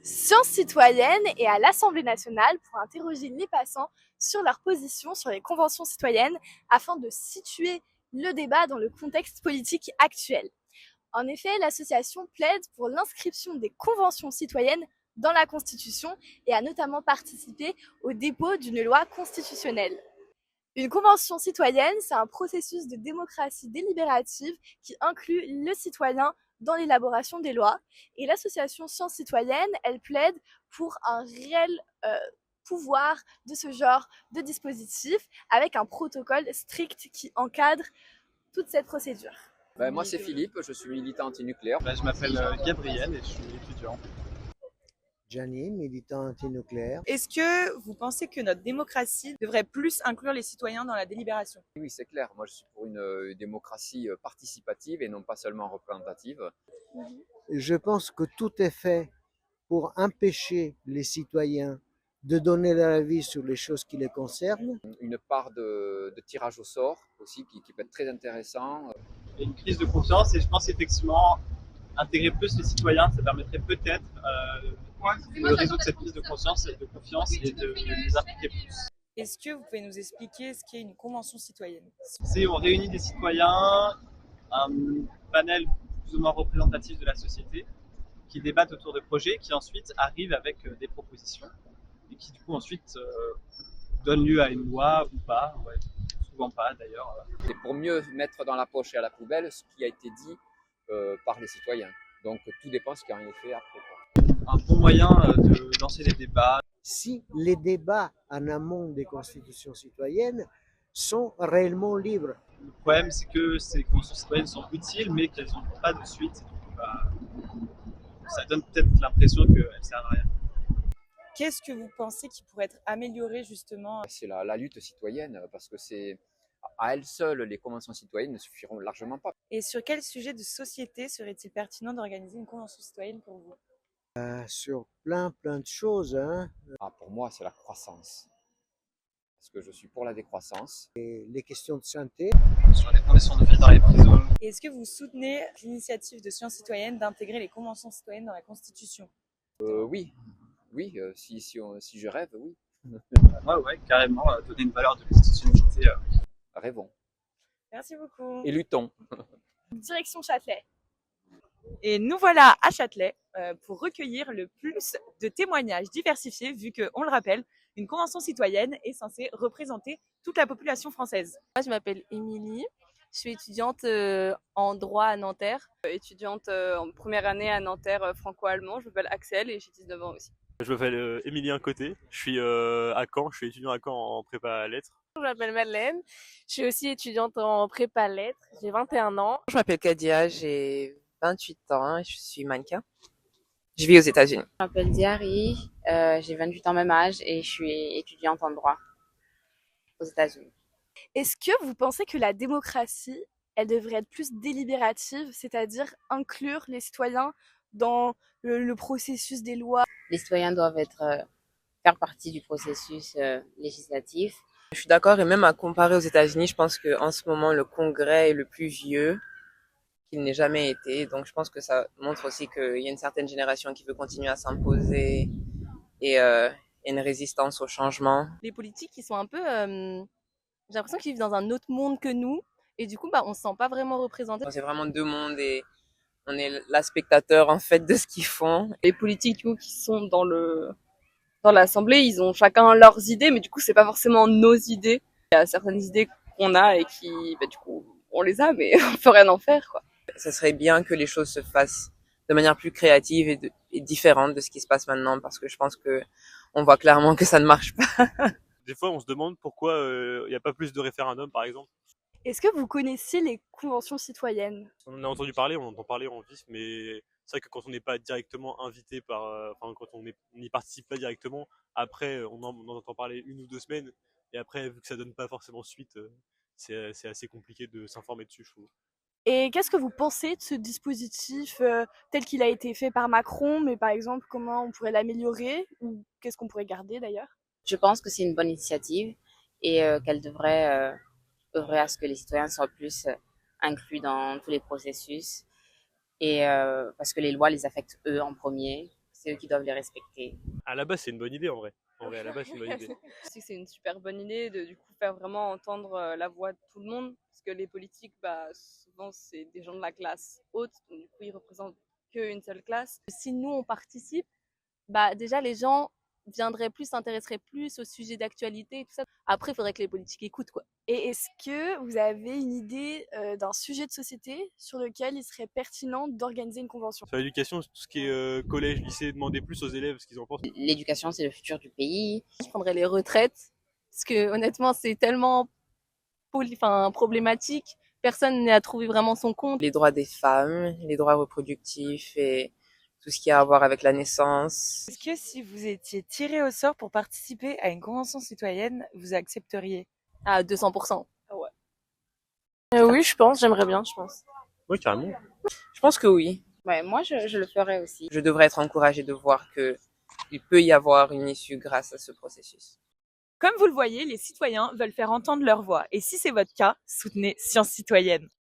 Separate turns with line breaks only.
Sciences citoyennes et à l'Assemblée nationale pour interroger les passants sur leur position sur les conventions citoyennes afin de situer le débat dans le contexte politique actuel. En effet, l'association plaide pour l'inscription des conventions citoyennes dans la Constitution et a notamment participé au dépôt d'une loi constitutionnelle. Une convention citoyenne, c'est un processus de démocratie délibérative qui inclut le citoyen dans l'élaboration des lois. Et l'association Sciences citoyennes, elle plaide pour un réel pouvoir de ce genre de dispositif avec un protocole strict qui encadre toute cette procédure.
Moi c'est Philippe, je suis militant antinucléaire.
Je m'appelle Gabriel et je suis étudiant.
Gianni, militant antinucléaire.
Est-ce que vous pensez que notre démocratie devrait plus inclure les citoyens dans la délibération?
Oui, c'est clair. Moi, je suis pour une démocratie participative et non pas seulement représentative.
Je pense que tout est fait pour empêcher les citoyens de donner leur avis sur les choses qui les concernent.
Une part de tirage au sort aussi qui peut être très intéressant.
Il y a une crise de confiance et je pense effectivement intégrer plus les citoyens, ça permettrait peut-être de résoudre cette crise de confiance et de les impliquer plus.
Est-ce que vous pouvez nous expliquer ce qu'est une convention citoyenne?
C'est on réunit des citoyens, un panel plus ou moins représentatif de la société qui débattent autour de projets qui ensuite arrivent avec des propositions et qui du coup ensuite donnent lieu à une loi ou pas, ouais, souvent pas d'ailleurs.
C'est pour mieux mettre dans la poche et à la poubelle ce qui a été dit par les citoyens. Donc tout dépend de ce qui en est fait après.
Un bon moyen de lancer les débats.
Si les débats en amont des constitutions citoyennes sont réellement libres.
Le problème, c'est que ces conventions citoyennes sont utiles, mais qu'elles n'ont pas de suite. Ça donne peut-être l'impression qu'elles ne servent à rien.
Qu'est-ce que vous pensez qui pourrait être amélioré justement?
C'est la lutte citoyenne, parce que c'est à elles seules, les conventions citoyennes ne suffiront largement pas.
Et sur quel sujet de société serait-il pertinent d'organiser une convention citoyenne pour vous?
Sur plein de choses.
Pour moi, c'est la croissance. Parce que je suis pour la décroissance.
Et les questions de santé.
Sur les conditions de vie dans les prisons.
Et est-ce que vous soutenez l'initiative de Sciences citoyennes d'intégrer les conventions citoyennes dans la Constitution?
Oui, si je rêve, oui.
Ouais, carrément, donner une valeur de constitutionnalité.
Rêvons.
Merci beaucoup.
Et luttons.
Direction Châtelet.
Et nous voilà à Châtelet pour recueillir le plus de témoignages diversifiés, vu que, on le rappelle, une convention citoyenne est censée représenter toute la population française.
Moi, je m'appelle Émilie, je suis étudiante en droit à Nanterre, étudiante en première année à Nanterre franco-allemand. Je m'appelle Axel et j'ai 19 ans aussi.
Je m'appelle Émilien Côté, je suis à Caen, je suis étudiant à Caen en prépa lettres.
Je m'appelle Madeleine, je suis aussi étudiante en prépa lettres, j'ai 21 ans.
Je m'appelle Kadia, j'ai 28 ans et je suis mannequin. Je vis aux États-Unis.
Je m'appelle Diary, j'ai 28 ans même âge et je suis étudiante en droit aux États-Unis.
Est-ce que vous pensez que la démocratie, elle devrait être plus délibérative, c'est-à-dire inclure les citoyens dans le processus des lois?
Les citoyens doivent faire partie du processus législatif.
Je suis d'accord et même à comparer aux États-Unis, je pense qu'en ce moment, le Congrès est le plus vieux qu'il n'ait jamais été. Donc je pense que ça montre aussi qu'il y a une certaine génération qui veut continuer à s'imposer et une résistance au changement.
Les politiques, ils sont un peu... j'ai l'impression qu'ils vivent dans un autre monde que nous. Et du coup, on se sent pas vraiment représenté.
C'est vraiment deux mondes et on est la spectateur en fait de ce qu'ils font.
Les politiques du coup, qui sont dans l'Assemblée, ils ont chacun leurs idées, mais du coup, c'est pas forcément nos idées. Il y a certaines idées qu'on a et qui, du coup, on les a, mais on peut rien en faire, quoi.
Ça serait bien que les choses se fassent de manière plus créative et différente de ce qui se passe maintenant, parce que je pense que on voit clairement que ça ne marche pas.
Des fois, on se demande pourquoi il n'y a pas plus de référendums, par exemple.
Est-ce que vous connaissez les conventions citoyennes?
On en a entendu parler, on entend parler en vif, mais c'est vrai que quand on n'est pas directement invité quand on n'y participe pas directement, après, on en entend parler 1 ou 2 semaines, et après, vu que ça donne pas forcément suite, c'est assez compliqué de s'informer dessus, je trouve.
Et qu'est-ce que vous pensez de ce dispositif tel qu'il a été fait par Macron, mais par exemple, comment on pourrait l'améliorer ou qu'est-ce qu'on pourrait garder d'ailleurs?
Je pense que c'est une bonne initiative et qu'elle devrait œuvrer à ce que les citoyens soient plus inclus dans tous les processus et parce que les lois les affectent eux en premier.
c'est eux qui doivent les respecter.
À la base, c'est une bonne idée en vrai. En vrai, à la base, c'est une bonne idée.
Je sais que c'est une super bonne idée de du coup faire vraiment entendre la voix de tout le monde, parce que les politiques, bah, souvent c'est des gens de la classe haute, donc du coup ils représentent qu'une seule classe.
Si nous on participe, bah déjà les gens viendraient plus, s'intéresseraient plus au sujet d'actualité et tout ça. Après, il faudrait que les politiques écoutent, quoi.
Et est-ce que vous avez une idée d'un sujet de société sur lequel il serait pertinent d'organiser une convention?
Sur l'éducation, tout ce qui est collège, lycée, demander plus aux élèves ce qu'ils en pensent.
L'éducation, c'est le futur du pays.
Je prendrais les retraites, parce que honnêtement, c'est tellement problématique. Personne n'a trouvé vraiment son compte.
Les droits des femmes, les droits reproductifs et tout ce qui a à voir avec la naissance.
Est-ce que si vous étiez tiré au sort pour participer à une convention citoyenne, vous accepteriez?
À 200%.
Ouais.
Oui, je pense, j'aimerais bien, je pense.
Oui, carrément.
Je pense que oui.
Ouais, moi, je le ferais aussi.
Je devrais être encouragée de voir que il peut y avoir une issue grâce à ce processus.
Comme vous le voyez, les citoyens veulent faire entendre leur voix. Et si c'est votre cas, soutenez Science Citoyenne.